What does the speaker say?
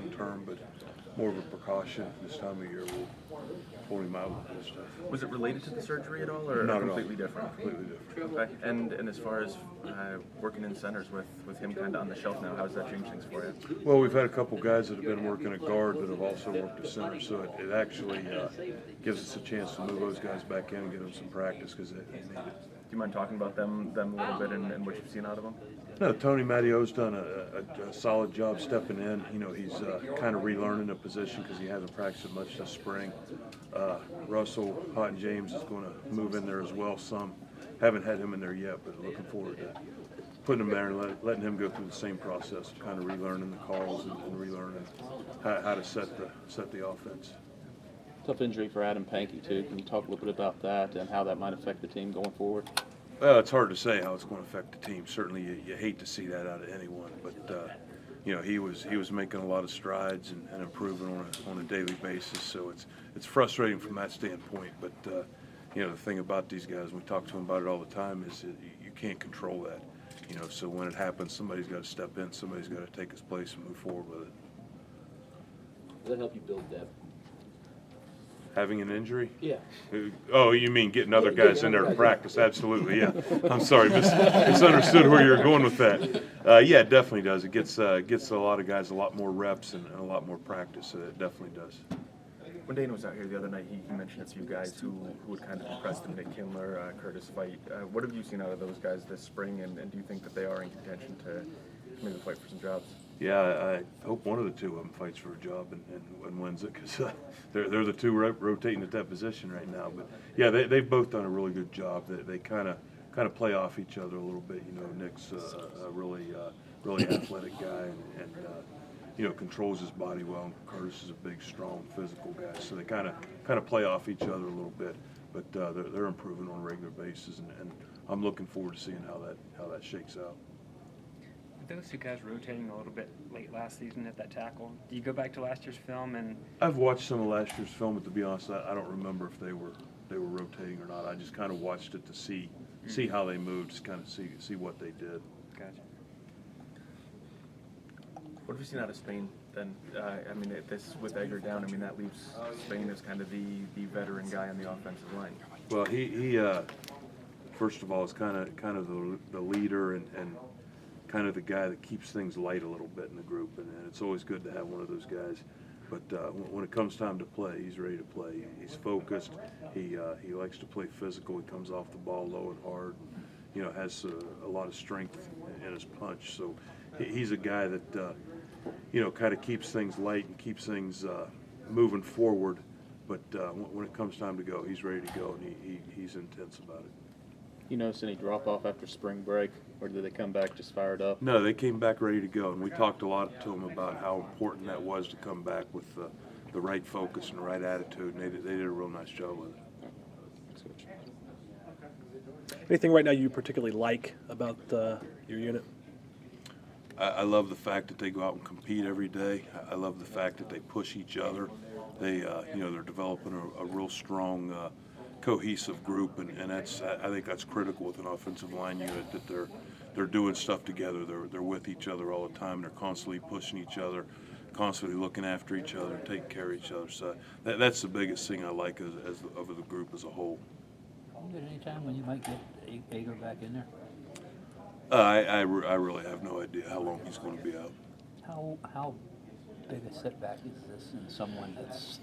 long term, but more of a precaution this time of year. We'll pull him out with this stuff. Was it related to the surgery at all, or Not completely at all. different? Completely different. Okay. And as far as working in centers with him kind of on the shelf now, how's that changed things for you? Well, we've had a couple guys that have been working at guard that have also worked at center, so it actually gives us a chance to move those guys back in and get them some practice because they need it. Do you mind talking about them a little bit and what you've seen out of them? No, Tony Mattio's done a solid job stepping in. You know, he's kind of relearning the position because he hasn't practiced it much this spring. Russell Houghton James is going to move in there as well some. Haven't had him in there yet, but looking forward to putting him there and letting him go through the same process, kind of relearning the calls and relearning how to set the offense. Tough injury for Adam Pankey, too. Can you talk a little bit about that and how that might affect the team going forward? Well, it's hard to say how it's going to affect the team. Certainly, you hate to see that out of anyone, but you know, he was making a lot of strides and improving on a daily basis. So it's frustrating from that standpoint. But you know, the thing about these guys, we talk to them about it all the time, is that you can't control that. You know, so when it happens, somebody's got to step in, somebody's got to take his place and move forward with it. Does that help you build depth? Having an injury? Yeah. Oh, you mean getting other guys in there to practice? Absolutely, yeah. I'm sorry, misunderstood where you're going with that. Yeah, it definitely does. It gets a lot of guys a lot more reps and a lot more practice. So it definitely does. When Dana was out here the other night, he mentioned a few guys who would kind of impressed him, Nick Kindler, Curtis Fight. What have you seen out of those guys this spring, and do you think that they are in contention to maybe fight for some jobs? Yeah, I hope one of the two of them fights for a job and wins it because they're the two rotating at that position right now. But yeah, they've both done a really good job. They kind of play off each other a little bit. You know, Nick's a really athletic guy and you know, controls his body well. And Curtis is a big, strong, physical guy. So they kind of play off each other a little bit. But they're improving on a regular basis, and I'm looking forward to seeing how that shakes out. Those two guys rotating a little bit late last season at that tackle. Do you go back to last year's film and? I've watched some of last year's film, but to be honest, I don't remember if they were rotating or not. I just kind of watched it to see how they moved, just kind of see what they did. Gotcha. What have you seen out of Spain then? I mean, this with Edgar down, I mean, that leaves Spain as kind of the veteran guy on the offensive line. Well, he first of all is kind of the leader and kind of the guy that keeps things light a little bit in the group, and it's always good to have one of those guys. But when it comes time to play, he's ready to play. He's focused. He likes to play physical. He comes off the ball low and hard. You know, has a lot of strength in his punch. So he's a guy that you know, kind of keeps things light and keeps things moving forward. But when it comes time to go, he's ready to go, and he's intense about it. You notice any drop-off after spring break, or did they come back just fired up? No, they came back ready to go, and we talked a lot to them about how important that was to come back with the right focus and the right attitude, and they did a real nice job with it. Anything right now you particularly like about your unit? I love the fact that they go out and compete every day. I love the fact that they push each other. They, you know, they're developing a real strong, cohesive group, and I think that's critical with an offensive line unit, that they're doing stuff together. They're with each other all the time. They're constantly pushing each other, constantly looking after each other, and taking care of each other. So that's the biggest thing I like as of the group as a whole. Is there any time when you might get Edgar back in there? I really have no idea how long he's going to be out. How big a setback is this in someone that's